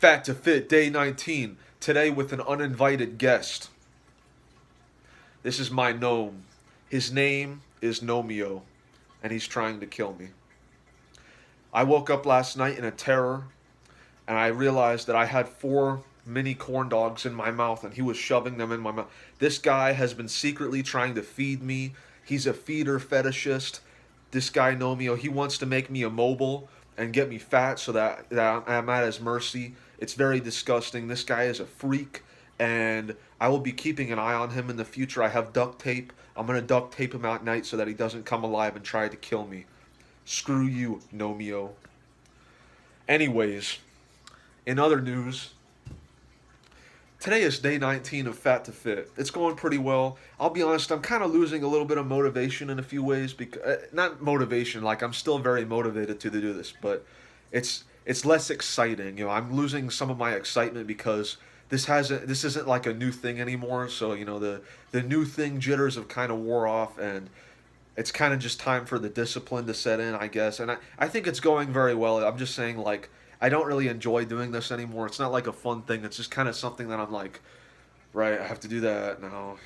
Fat to Fit, day 19. Today with an uninvited guest. This is my gnome. His name is Gnomeo, and he's trying to kill me. I woke up last night in a terror, and I realized that I had 4 mini corn dogs in my mouth, and he was shoving them in my mouth. This guy has been secretly trying to feed me. He's a feeder fetishist. This guy Gnomeo, he wants to make me immobile and get me fat so that I'm at his mercy. It's very disgusting. This guy is a freak, and I will be keeping an eye on him in the future. I have duct tape. I'm going to duct tape him at night so that he doesn't come alive and try to kill me. Screw you, Gnomeo. Anyways, in other news, today is day 19 of Fat to Fit. It's going pretty well. I'll be honest, I'm kind of losing a little bit of motivation in a few ways. Because, not motivation, like I'm still very motivated to do this, but it's less exciting. I'm losing some of my excitement because this isn't like a new thing anymore. So the new thing jitters have kind of wore off, and it's kind of just time for the discipline to set in, I guess. And I think it's going very well. I'm just saying, like, I don't really enjoy doing this anymore. It's not like a fun thing. It's just kind of something that I'm like, right, I have to do that now.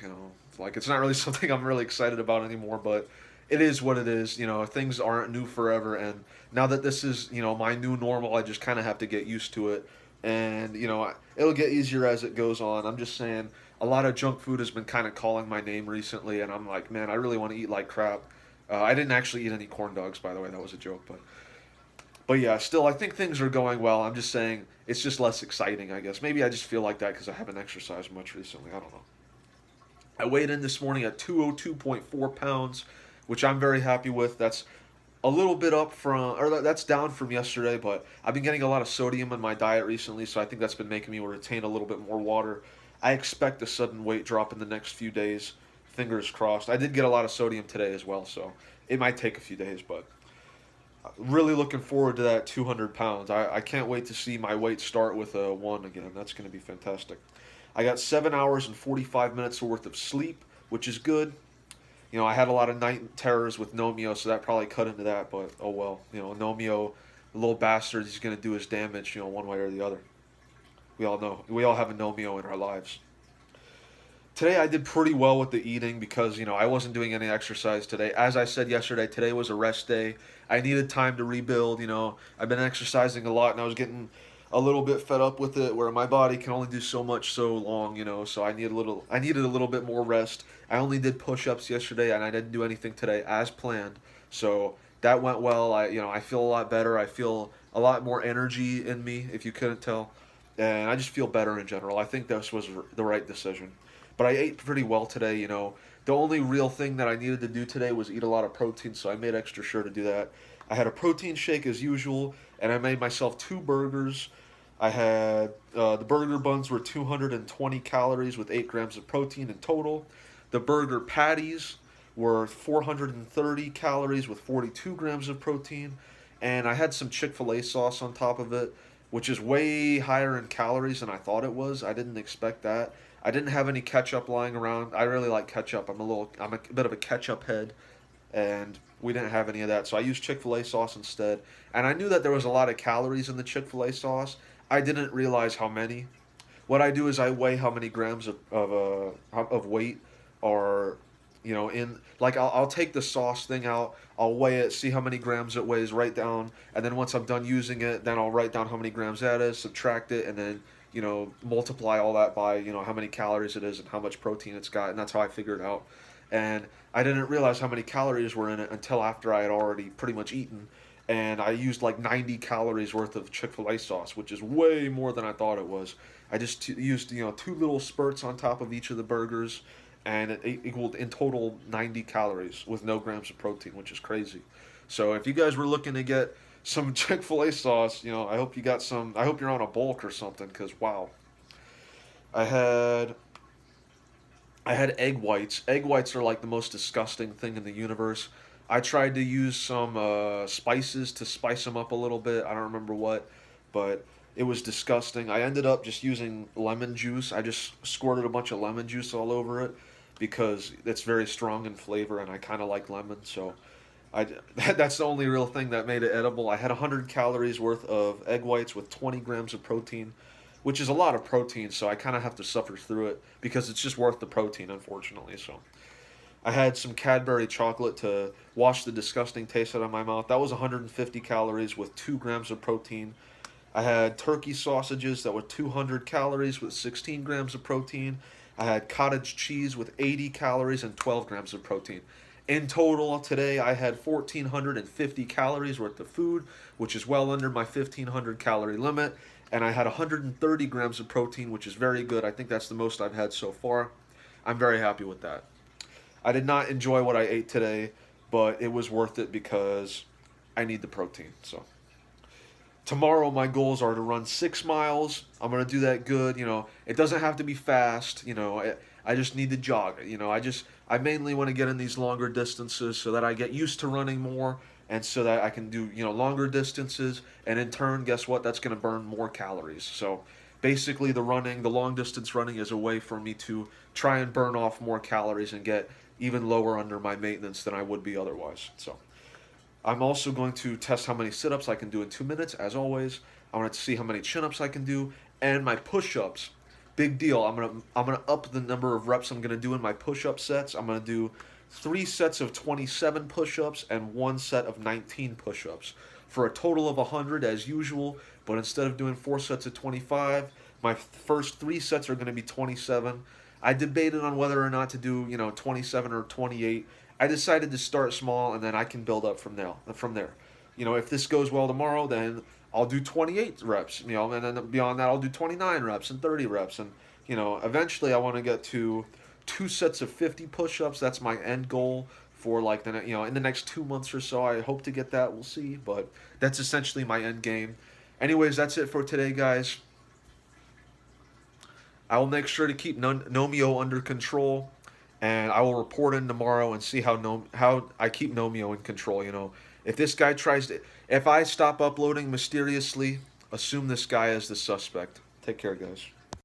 Like, it's not really something I'm really excited about anymore, but it is what it is. Things aren't new forever. And now that this is, my new normal, I just kind of have to get used to it. And, it'll get easier as it goes on. I'm just saying, a lot of junk food has been kind of calling my name recently, and I'm like, man, I really want to eat like crap. I didn't actually eat any corn dogs, by the way. That was a joke, but yeah, still, I think things are going well. I'm just saying it's just less exciting, I guess. Maybe I just feel like that because I haven't exercised much recently. I don't know. I weighed in this morning at 202.4 pounds, which I'm very happy with. That's a little bit up from, or that's down from yesterday, but I've been getting a lot of sodium in my diet recently, so I think that's been making me retain a little bit more water. I expect a sudden weight drop in the next few days. Fingers crossed. I did get a lot of sodium today as well, so it might take a few days, but really looking forward to that 200 pounds. I can't wait to see my weight start with a 1 again. That's going to be fantastic. I got 7 hours and 45 minutes worth of sleep, which is good. I had a lot of night terrors with Gnomeo, so that probably cut into that, but oh well. Gnomeo, the little bastard, he's going to do his damage, one way or the other. We all know. We all have a Gnomeo in our lives. Today I did pretty well with the eating because, I wasn't doing any exercise today. As I said yesterday, today was a rest day. I needed time to rebuild. I've been exercising a lot, and I was getting a little bit fed up with it, where my body can only do so much so long. So I needed a little bit more rest. I only did push-ups yesterday, and I didn't do anything today as planned. So that went well. I feel a lot better. I feel a lot more energy in me, if you couldn't tell, and I just feel better in general. I think this was the right decision. But I ate pretty well today. The only real thing that I needed to do today was eat a lot of protein, so I made extra sure to do that. I had a protein shake as usual, and I made myself 2 burgers. I had the burger buns were 220 calories with 8 grams of protein in total. The burger patties were 430 calories with 42 grams of protein, and I had some Chick-fil-A sauce on top of it, which is way higher in calories than I thought it was. I didn't expect that. I didn't have any ketchup lying around. I really like ketchup. I'm a bit of a ketchup head, and we didn't have any of that. So I used Chick-fil-A sauce instead. And I knew that there was a lot of calories in the Chick-fil-A sauce. I didn't realize how many. What I do is I weigh how many grams of weight are, in, like, I'll take the sauce thing out, I'll weigh it, see how many grams it weighs, write down, and then once I'm done using it, then I'll write down how many grams that is, subtract it, and then multiply all that by, how many calories it is and how much protein it's got, and that's how I figured it out. And I didn't realize how many calories were in it until after I had already pretty much eaten, and I used like 90 calories worth of Chick-fil-A sauce, which is way more than I thought it was. I just used, 2 little spurts on top of each of the burgers, and it equaled in total 90 calories with no grams of protein, which is crazy. So if you guys were looking to get some Chick-fil-A sauce, I hope you got some. I hope you're on a bulk or something, because wow. I had egg whites. Egg whites are like the most disgusting thing in the universe. I tried to use some spices to spice them up a little bit. I don't remember what, but it was disgusting. I ended up just using lemon juice. I just squirted a bunch of lemon juice all over it because it's very strong in flavor, and I kind of like lemon, so I that's the only real thing that made it edible. I had 100 calories worth of egg whites with 20 grams of protein, which is a lot of protein. So I kind of have to suffer through it because it's just worth the protein, unfortunately. So I had some Cadbury chocolate to wash the disgusting taste out of my mouth. That was 150 calories with 2 grams of protein. I had turkey sausages that were 200 calories with 16 grams of protein. I had cottage cheese with 80 calories and 12 grams of protein. In total, today I had 1,450 calories worth of food, which is well under my 1,500 calorie limit. And I had 130 grams of protein, which is very good. I think that's the most I've had so far. I'm very happy with that. I did not enjoy what I ate today, but it was worth it because I need the protein. So tomorrow my goals are to run 6 miles. I'm gonna do that good. It doesn't have to be fast. I just need to jog. I mainly want to get in these longer distances so that I get used to running more, and so that I can do longer distances, and in turn, guess what? That's gonna burn more calories. So basically, the long distance running is a way for me to try and burn off more calories and get even lower under my maintenance than I would be otherwise. So I'm also going to test how many sit-ups I can do in 2 minutes, as always. I want to see how many chin-ups I can do, and my push-ups. Big deal. I'm gonna up the number of reps I'm gonna do in my push-up sets. I'm gonna do 3 sets of 27 push-ups and 1 set of 19 push-ups for a total of 100 as usual. But instead of doing 4 sets of 25, my first 3 sets are gonna be 27. I debated on whether or not to do 27 or 28. I decided to start small, and then I can build up from there. If this goes well tomorrow, then I'll do 28 reps. And then beyond that, I'll do 29 reps and 30 reps, and eventually I want to get to 2 sets of 50 push-ups. That's my end goal for like in the next 2 months or so. I hope to get that. We'll see, but that's essentially my end game. Anyways, that's it for today, guys. I will make sure to keep Nomeo under control, and I will report in tomorrow and see how I keep Nomeo in control. If this guy if I stop uploading mysteriously, assume this guy is the suspect. Take care, guys.